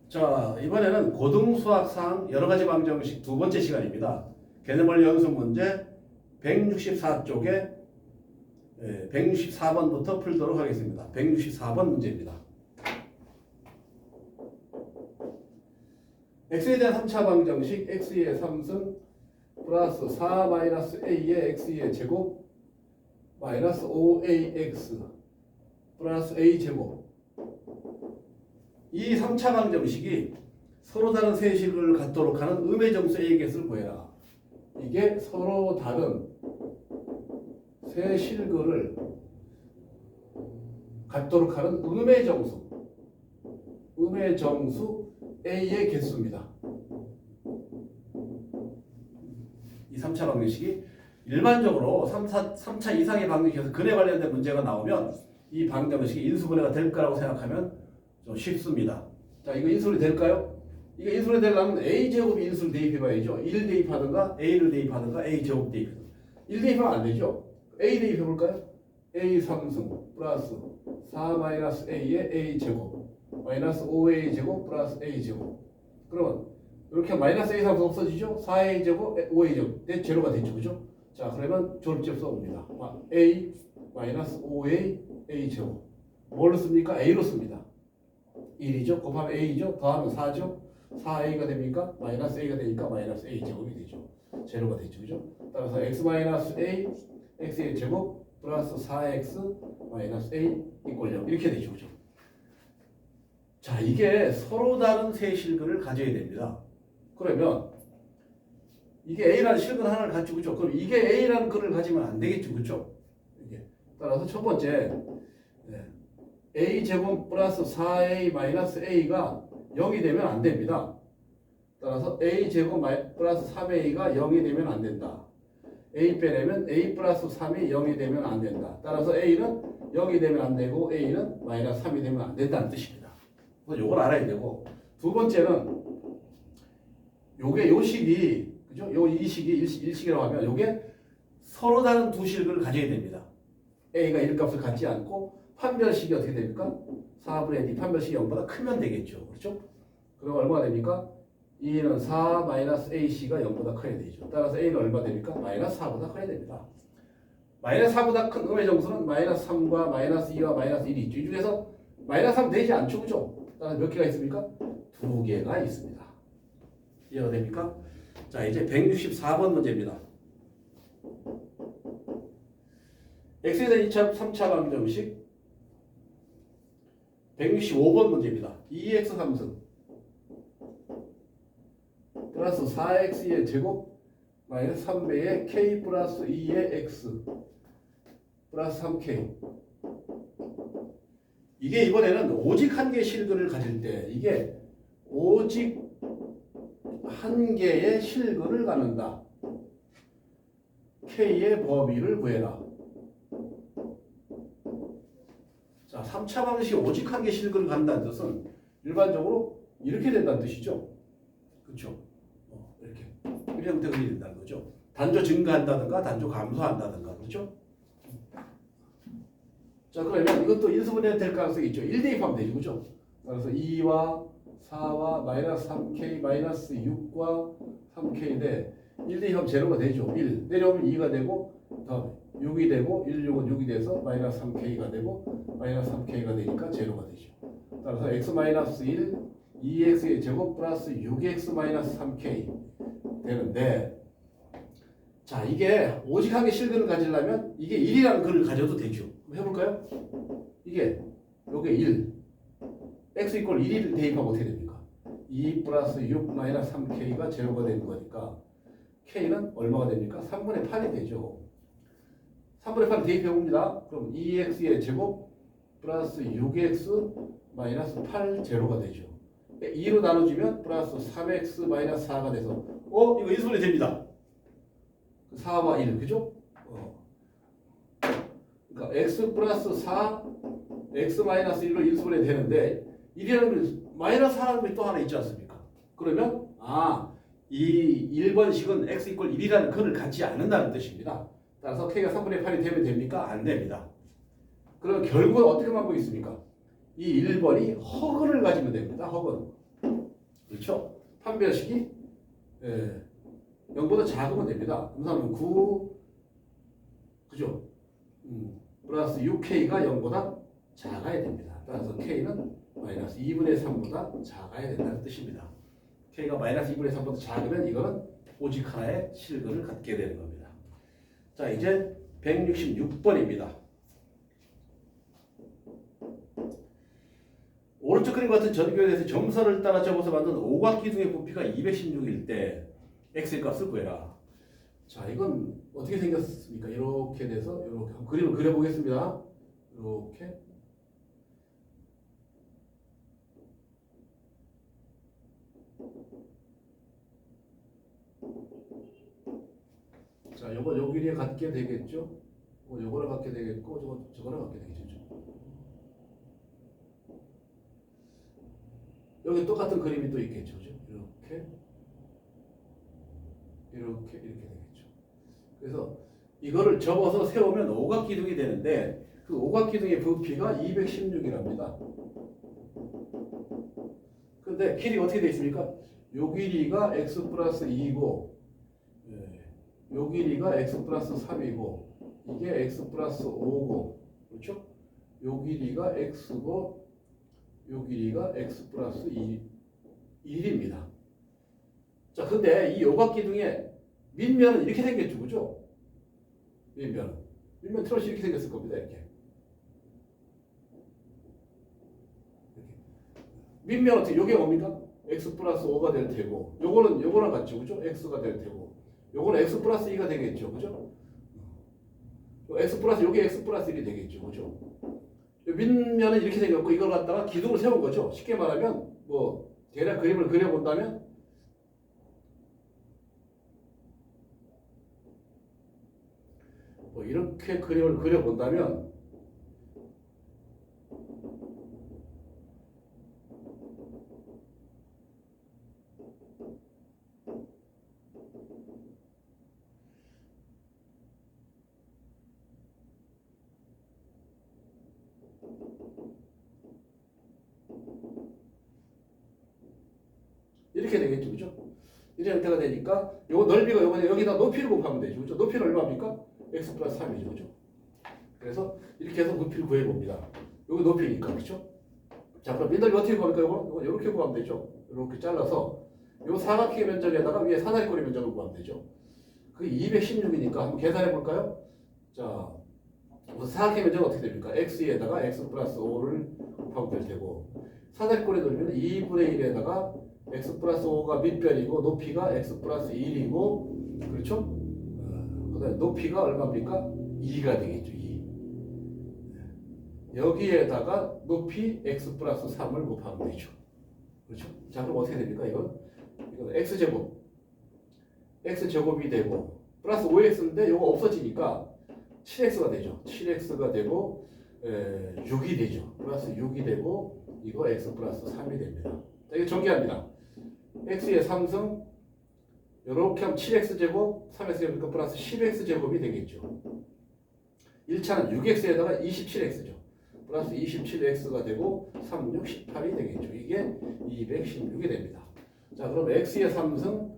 자, 이번에는 고등수학상 여러가지 방정식 두 번째 시간입니다. 개념원리 연습 문제 164쪽에 164번부터 풀도록 하겠습니다. 164번 문제입니다. x에 대한 3차 방정식 x의 3승 플러스 4-a의 x의 제곱 마이너스 5ax 플러스 a제곱. 이 3차 방정식이 서로 다른 세 식을 갖도록 하는 음의 정수 A의 객수를 구해라. 이게 서로 다른 세 실근을 갖도록 하는 음의 정수 A의 개수입니다. 이 3차 방정식이 일반적으로 3차 이상의 방정식에서 근에 관련된 문제가 나오면 이 방정식이 인수분해가 될 거라고 생각하면 좀 쉽습니다. 자, 이거 인수분해 될까요? 이거 인수분해 되려면 A제곱이 인수를 대입해봐야죠. 1 대입하든가 A를 대입하든가 A제곱 대입하든가. 1 대입하면 안 되죠. A 대입해볼까요? A 3승 플러스 4-A의 A제곱 마이너스 5A제곱 플러스 A제곱. 그러면 이렇게 마이너스 A 3승 없어지죠? 4A제곱 5A제곱 내 제로가 됐죠. 그죠? 자, 그러면 조립집 써봅니다. A 마이너스 5A A제곱. 뭘로 씁니까? A로 씁니다. 1이죠. 곱하면 A죠. 더하면 4죠. 4A가 됩니까? 마이너스 A가 되니까 마이너스 A제곱이 되죠. 제로가 되죠. 그죠? 따라서 X 마이너스 A X의 제곱 플러스 4X 마이너스 A 이꼴 0 이렇게 되죠. 그죠? 자, 이게 서로 다른 세 실근을 가져야 됩니다. 그러면 이게 A라는 실근 하나를 가지고 있죠. 그럼 이게 A라는 근을 가지면 안 되겠죠. 그렇죠? 이게. 따라서 첫 번째 A제곱 플러스 4A 마이너스 A가 0이 되면 안 됩니다. 따라서 A제곱 플러스 3A가 0이 되면 안 된다. A 빼내면 A 플러스 3이 0이 되면 안 된다. 따라서 A는 0이 되면 안 되고 A는 마이너스 3이 되면 안 된다는 뜻입니다. 그래서 요걸 알아야 되고, 두 번째는 요게 요 식이 그죠? 이 식이 일식이라고 하면 요게 서로 다른 두 식을 가져야 됩니다. A가 1값을 갖지 않고 판별식이 어떻게 됩니까? 4분의 D 판별식이 0보다 크면 되겠죠. 그렇죠? 그럼 얼마가 됩니까? 2는 4-AC가 0보다 커야 되죠. 따라서 A는 얼마 됩니까? 마이너스 4보다 커야 됩니다. 마이너스 4보다 큰 음의 정수는 마이너스 3과 마이너스 2와 마이너스 1이 있죠. 이 중에서 마이너스 3 되지 않죠. 그죠? 따라서 몇 개가 있습니까? 2개가 있습니다. 이해가 됩니까? 자, 이제 164번 문제입니다. x에 대한 2차, 3차 방정식 165번 문제입니다. 2x 3승 플러스 4x의 제곱 마이너스 3배의 k 플러스 2의 x 플러스 3k. 이게 이번에는 오직 한 개의 실근을 가질 때 이게 오직 한 개의 실근을 갖는다. k의 범위를 구해라. 자, 3차 방정식이 오직 한 개 실근을 갖는다는 뜻은 일반적으로 이렇게 된다는 뜻이죠. 그렇죠? 이렇게 형태가 된다는 거죠. 단조 증가한다든가 단조 감소한다든가. 그렇죠? 자, 그러면 이것도 인수분해 될 가능성이 있죠. 1 대입하면 되죠. 그렇죠? 그래서 2와 4와 마이너스 3k 마이너스 6과 3k인데 1 대입하면 제로가 되죠. 1 내려오면 2가 되고 다음에 6이 되고 1, 6은 6이 돼서 마이너스 3k가 되고 마이너스 3k가 되니까 제로가 되죠. 따라서 x 마이너스 1 2x의 제곱 플러스 6x 마이너스 3k 되는데, 자, 이게 오직 한 개 실근을 가지려면 이게 1이라는 글을 가져도 되죠. 한번 해볼까요? 이게 요게 1 x 이퀄 1을 대입하면 어떻게 됩니까? 2 플러스 6 마이너스 3k가 제로가 되는 거니까 k는 얼마가 됩니까? 3분의 8이 되죠. 3분의 8을 대입해봅니다. 그럼 2x의 제곱 플러스 6x 마이너스 8 제로가 되죠. 2로 나눠주면 플러스 3x 마이너스 4가 돼서 이거 인수분해 됩니다. 4와 1 그죠? 그러니까 x 플러스 4 x 마이너스 1로 인수분해 되는데 1이라는 마이너스 4라는 게 또 하나 있지 않습니까? 그러면 이 1번식은 x 이퀄 1이라는 근을 갖지 않는다는 뜻입니다. 따라서 k가 3분의 8이 되면 됩니까? 안 됩니다. 그러면 결국은 어떻게 만고 있습니까? 이 1번이 허근을 가지면 됩니다. 허근. 그렇죠? 판별식이 0보다 작으면 됩니다. 그러면 9 그죠? 플러스 6K가 0보다 작아야 됩니다. 따라서 K는 마이너스 2분의 3보다 작아야 된다는 뜻입니다. K가 마이너스 2분의 3보다 작으면 이거는 오직 하나의 실근을 갖게 되는 겁니다. 자, 이제 166번입니다. 오른쪽 그림 같은 전교에 대해서 점선을 따라 접어서 만든 오각기둥의 부피가 216일 때 X의 값을 구해라. 자, 이건 어떻게 생겼습니까? 이렇게 돼서 이렇게 한번 그림을 그려보겠습니다. 이렇게. 자, 요거 요 길이에 갖게 되겠죠? 요거를 갖게 되겠고, 저거를 갖게 되겠죠. 여기 똑같은 그림이 또 있겠죠, 그죠? 이렇게 되겠죠. 그래서 이거를 접어서 세우면 오각기둥이 되는데 그 오각기둥의 부피가 216이랍니다. 근데 길이가 어떻게 되어 있습니까? 요 길이가 x 플러스 2이고 요 길이가 x 플러스 3이고 이게 x 플러스 5고 그렇죠? 요 길이가 x고 요 길이가 x 플러스 1입니다. 자, 근데 이 오각기둥의 밑면은 이렇게 생겼죠, 그죠? 밑면 트롯이 이렇게 생겼을 겁니다, 이렇게. 밑면 어떻게, 요게 뭡니까? x 플러스 5가 될 테고, 요거랑 같죠, 그죠? x가 될 테고, 요거는 x 플러스 2가 되겠죠, 그죠? x 플러스, 요게 x 플러스 1이 되겠죠, 그죠? 밑면은 이렇게 생겼고, 이걸 갖다가 기둥을 세운 거죠. 쉽게 말하면, 대략 그림을 그려본다면, 이렇게 그림을 그려본다면 이렇게 되겠죠, 그죠? 이런 형태가 되니까 요거 넓이가 여기다 높이를 곱하면 되죠, 그죠? 높이는 얼마입니까? x 플러스 3이죠, 그죠? 그래서 이렇게 해서 높이를 구해봅니다. 여기 높이니까, 그렇죠? 자, 그럼 밑넓이 어떻게 구합니까? 이거 이렇게 구하면 되죠. 이렇게 잘라서 요 사각형 면적에다가 위에 사다리꼴의 면적을 구하면 되죠. 그게 216이니까 한번 계산해 볼까요? 자, 사각형 면적은 어떻게 됩니까? x에다가 x 플러스 5를 곱하면 될 테고 사다리꼴의 넓이는 2분의 1에다가 x 플러스 5가 밑변이고 높이가 x 플러스 1이고 그렇죠? 그다음에 높이가 얼마입니까? 2가 되겠죠. 2. 여기에다가 높이 x 플러스 3을 곱하면 되죠. 그렇죠? 자, 그럼 어떻게 됩니까? 이건 x제곱. x제곱이 되고 플러스 5x인데 이거 없어지니까 7x가 되죠. 7x가 되고 6이 되죠. 플러스 6이 되고 이거 x 플러스 3이 됩니다. 자, 이거 전개합니다. x의 3승 이렇게 하면 7x제곱 3x제곱 플러스 10x제곱이 되겠죠. 1차는 6x에다가 27x죠. 플러스 27x가 되고 3, 6, 18이 되겠죠. 이게 216이 됩니다. 자, 그럼 x의 3승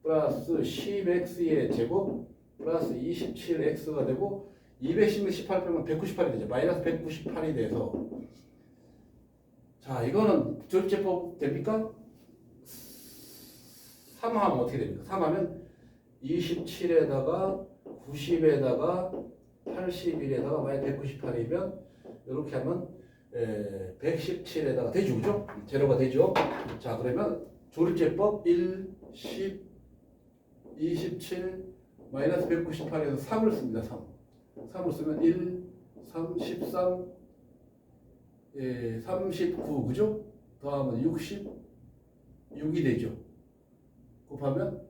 플러스 10x의 제곱 플러스 27x가 되고 216, 18 빼면 198이 되죠. 마이너스 198이 돼서 자, 이거는 조립제법 됩니까? 3 하면 어떻게 됩니까? 3 하면 27에다가 90에다가 81에다가 마이너스 198이면 이렇게 하면 117에다가 되죠, 그죠? 제로가 되죠. 자, 그러면 조립제법 1, 10, 27, 마이너스 198에서 3을 씁니다. 3을 쓰면 1, 3, 13, 39, 그죠? 더하면 60, 6이 되죠. 곱하면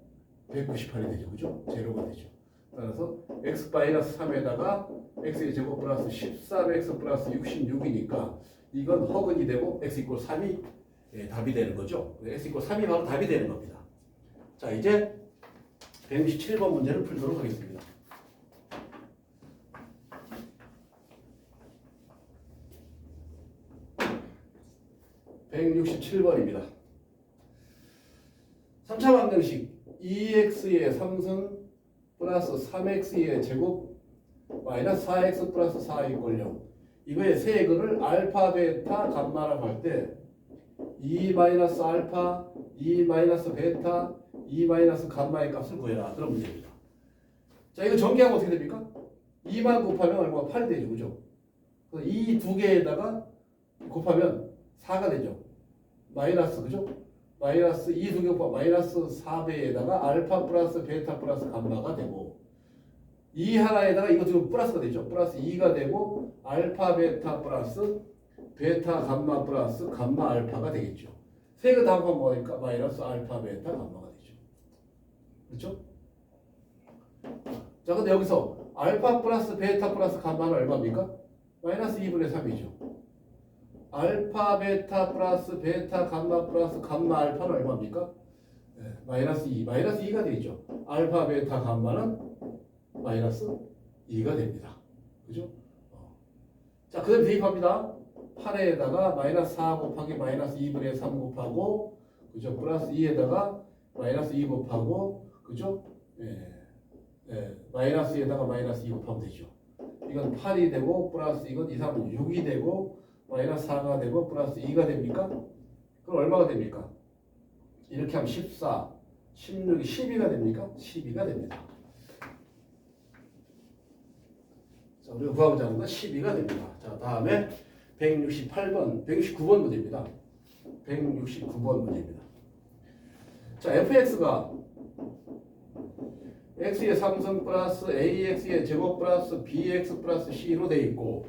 198이 되죠, 그죠? 제로가 되죠. 따라서 x-3에다가 x의 제곱 플러스 13x 플러스 66이니까 이건 허근이 되고 x 이퀄 3이 답이 되는 거죠. x 이퀄 3이 바로 답이 되는 겁니다. 자, 이제 167번 문제를 풀도록 하겠습니다. (167번입니다) 3차 방정식 2x의 3승 플러스 3x의 제곱 마이너스 4x 플러스 4 이꼴 0. 이거의 세근을 알파, 베타, 감마라고 할 때 2 마이너스 알파, 2 마이너스 베타, 2 마이너스 감마의 값을 구해라. 그런 문제입니다. 자, 이거 전개하면 어떻게 됩니까? 2만 곱하면 얼마가 8이 되죠. 그죠? 그래서 이 두 개에다가 곱하면 4가 되죠. 마이너스, 그죠? 마이너스 2 두 개 곱하면 마이너스 4배에다가 알파 플러스 베타 플러스 감마가 되고, 이 하나에다가 이거 지금 플러스가 되죠. 플러스 2가 되고 알파 베타 플러스 베타 감마 플러스 감마 알파가 되겠죠. 세 개 다 곱하면 뭐가 됩니까? 마이너스 알파 베타 감마가 되죠. 그렇죠? 자, 근데 여기서 알파 플러스 베타 플러스 감마는 얼마입니까? 마이너스 2분의 3이죠. 알파 베타 플러스 베타 감마 플러스 감마 알파는 얼마입니까? 네, 마이너스 2. 마이너스 2가 되겠죠. 알파 베타 감마는 마이너스 2가 됩니다. 그죠? 자, 그다음 대입합니다. 8에다가 마이너스 4 곱하기 마이너스 2분의 3 곱하고, 그죠? 플러스 2에다가 마이너스 2 곱하고, 그죠? 마이너스 2에다가 마이너스 2 곱하면 되죠. 이건 8이 되고, 플러스 이건 2, 3은 6이 되고, 마이너스 4가 되고, 플러스 2가 됩니까? 그럼 얼마가 됩니까? 이렇게 하면 14, 16이 12가 됩니까? 12가 됩니다. 자, 우리가 구하고자 하는 건 12가 됩니다. 자, 다음에 168번, 169번 문제입니다. 169번 문제입니다. 자, fx가 x의 3승 플러스 ax의 제곱 플러스 bx 플러스 c로 되어 있고,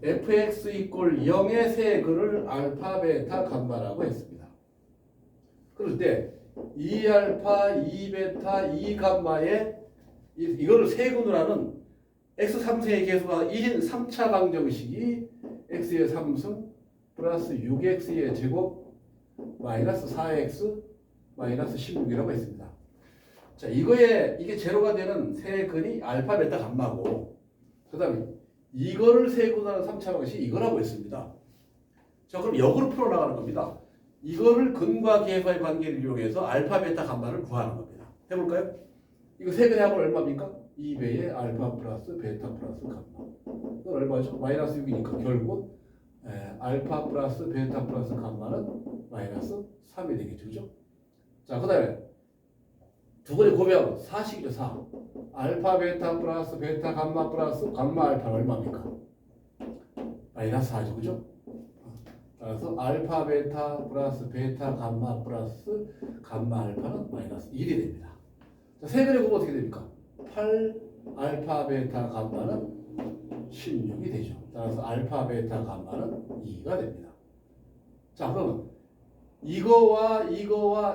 fx 이꼴 0의 세 근을 알파, 베타, 감마라고 했습니다. 그럴 때 2알파, 2베타, 2감마의 이거를 세근으로 하는 x3승의 계수가 1인 3차 방정식이 x의 3승 플러스 6x의 제곱 마이너스 4x 마이너스 16이라고 했습니다. 자, 이게 제로가 되는 세 근이 알파, 베타, 감마고, 그 다음에 이거를 세분하는 3차 방식이 이거라고 했습니다. 자, 그럼 역으로 풀어나가는 겁니다. 이거를 근과 계수의 관계를 이용해서 알파, 베타, 감마를 구하는 겁니다. 해볼까요? 이거 세 근의 합은 얼마입니까? 2배의 알파 플러스 베타 플러스 감마. 이건 얼마죠? 마이너스 6이니까 결국 알파 플러스 베타 플러스 감마는 마이너스 3이 되겠죠. 그죠? 자, 그 다음에 두 번째 곱하면 4식이죠. 4. 알파 베타 플러스 베타 감마 플러스 감마 알파는 얼마입니까? 마이너스 4죠. 그죠? 따라서 알파 베타 플러스 베타 감마 플러스 감마 알파는 마이너스 1이 됩니다. 자, 세 배를 곱하면 어떻게 됩니까? 8 알파 베타 감마는 16이 되죠. 따라서 알파 베타 감마는 2가 됩니다. 자, 그러면 이거와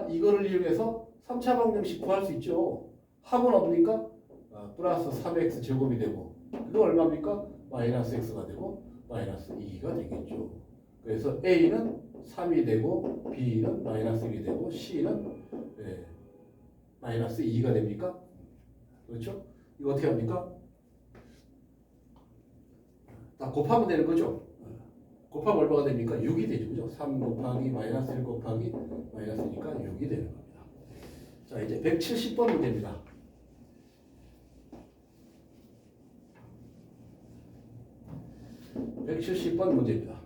이거를 이용해서 3차 방정식 구할 수 있죠. 합은 없으니까 플러스 3x 제곱이 되고, 이거 얼마입니까? 마이너스 x가 되고 마이너스 2가 되겠죠. 그래서 a는 3이 되고 b는 마이너스 1이 되고 c는 마이너스 2가 됩니까? 그렇죠? 이거 어떻게 합니까? 다 곱하면 되는 거죠. 곱하면 얼마가 됩니까? 6이 되죠. 그죠? 3 곱하기 마이너스 1 곱하기 마이너스니까 6이 되는 겁니다. 자, 이제 170번 문제입니다. 문제입니다.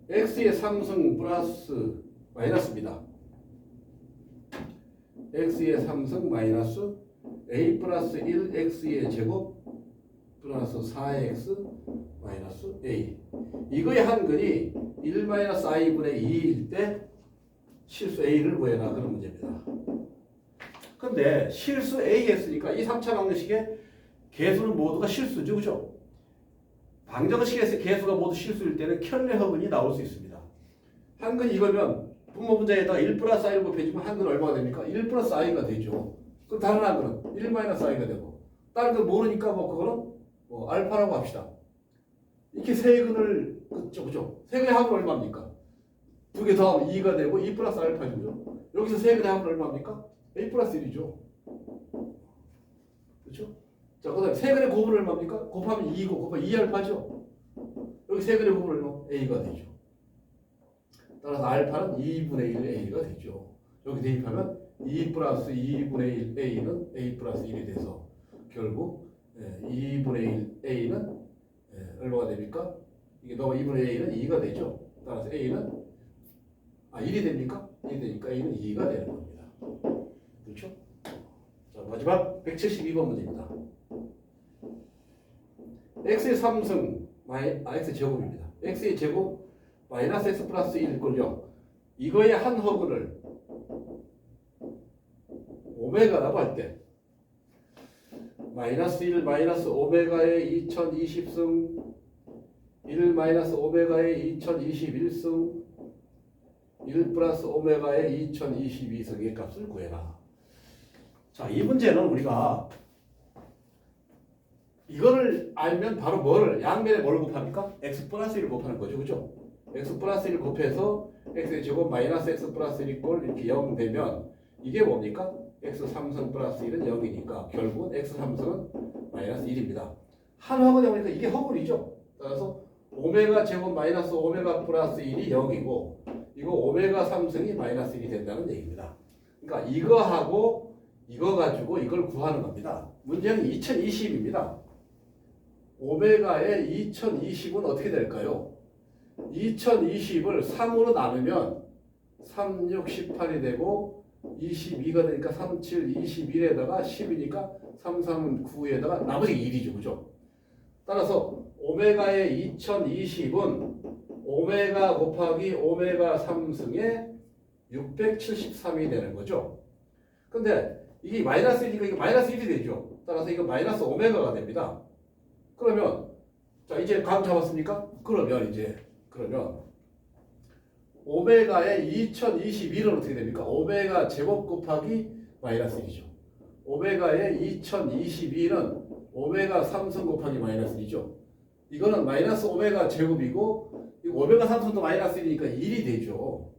x의 3승 플러스 마이너스입니다. x의 3승 마이너스 a 플러스 1x의 제곱 플러스 4x 마이너스 a. 이거의 한근이 1 마이너스 i분의 2일 때 실수 a를 구해라. 그런 문제입니다. 근데 실수 a 했으니까 이 3차 방정식의 계수는 모두가 실수죠. 그죠? 방정식에서 계수가 모두 실수일 때는 켤레 허근이 나올 수 있습니다. 한근이 이거면 분모 분자에다가 1 플러스 i를 곱해주면 한근 얼마가 됩니까? 1 플러스 i가 되죠. 그럼 다른 한근은 1 마이너스 i가 되고, 다른 건 모르니까 그거는 알파라고 합시다. 이렇게 세 근을 그죠? 세 근의 합은 얼마입니까? 두 개 더하면 2가 되고 2 플러스 알파죠. 여기서 세 근의 합은 얼마입니까? a 플러스 1이죠. 그렇죠? 자, 그 다음에 세 근의 곱은 얼마입니까? 곱하면 2고 곱하면 2알파죠. 여기 세 근의 곱은 얼마? a가 되죠. 따라서 알파는 2분의 1 a가 되죠. 여기 대입하면 2 플러스 2분의 1 A는 A 플러스 1이 돼서 결국 2분의 1 A는 얼마가 됩니까? 이게 너가 2분의 A는 2가 되죠. 따라서 A는 1이 됩니까? 1이 되니까 A는 2가 되는 겁니다. 그렇죠? 자, 마지막 172번 문제입니다. x의 3승 x 제곱입니다. x의 제곱 마이너스 x 플러스 1 꼴 0. 이거의 한 허근을 오메가라고 할 때 마이너스 1 마이너스 오메가의 2020승 1 마이너스 오메가의 2021승 1 플러스 오메가의 2022승의 값을 구해라. 자, 이 문제는 우리가 이거를 알면 바로 뭐를 양면에 뭘 곱합니까? x 플러스 1을 곱하는 거죠. 그죠? x 플러스 1을 곱해서 x의 제곱 마이너스 x 플러스 1 꼴 이렇게 0 되면 이게 뭡니까? x 3승 플러스 1은 0이니까 결국은 x 3승은 마이너스 1입니다. 한 허근에 보니까 이게 허근이죠. 따라서 오메가 제곱 마이너스 오메가 플러스 1이 0이고 이거 오메가 3승이 마이너스 1이 된다는 얘기입니다. 그러니까 이거하고 이거 가지고 이걸 구하는 겁니다. 문제는 2020입니다. 오메가의 2020은 어떻게 될까요? 2020을 3으로 나누면 3, 6, 18이 되고 22가 되니까 3, 7, 21에다가 10이니까 3, 3은 9에다가 나머지 1이죠. 그죠? 따라서 오메가의 2020은 오메가 곱하기 오메가 3승의 673이 되는 거죠. 근데 이게 마이너스 1이니까 이거 마이너스 1이 되죠. 따라서 이거 마이너스 오메가가 됩니다. 그러면 자 이제 감 잡았습니까? 그러면 오메가의 2021은 어떻게 됩니까? 오메가 제곱 곱하기 마이너스 1이죠. 오메가의 2022는 오메가 3승 곱하기 마이너스 1이죠. 이거는 마이너스 오메가 제곱이고 이거 오메가 3승도 마이너스 1이니까 1이 되죠.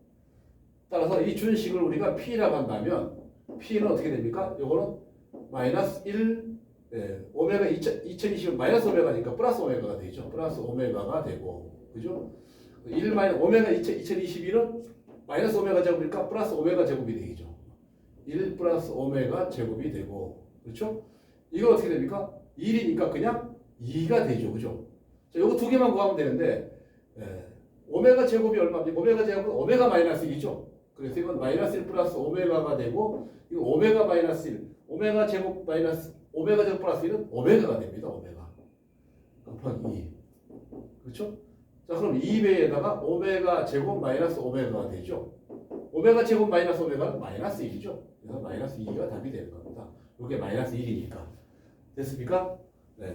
따라서 이 준식을 우리가 P라고 한다면 P는 어떻게 됩니까? 요거는 마이너스 1 오메가 2020은 마이너스 오메가니까 플러스 오메가가 되죠. 플러스 오메가가 되고 그죠? 1 마이너스 오메가 2021은 마이너스 오메가 제곱이니까 플러스 오메가 제곱이 되죠. 1 플러스 오메가 제곱이 되고 그렇죠? 이거 어떻게 됩니까? 1이니까 그냥 2가 되죠. 그죠? 자, 요거 두 개만 구하면 되는데 오메가 제곱이 얼마입니까? 오메가 제곱은 오메가 마이너스 1이죠. 그래서 이건 마이너스 1 플러스 오메가가 되고 이거 오메가 마이너스 1 오메가 제곱 마이너스 오메가 제곱 플러스 1은 오메가가 됩니다. 오메가 곱하기 2 그렇죠? 자 그럼 2배에다가 오메가 제곱 마이너스 오메가가 되죠. 오메가 제곱 마이너스 오메가는 마이너스 1이죠. 그래서 마이너스 2가 답이 되는 겁니다. 이게 마이너스 1이니까 됐습니까? 네.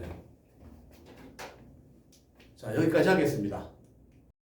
자 여기까지 하겠습니다.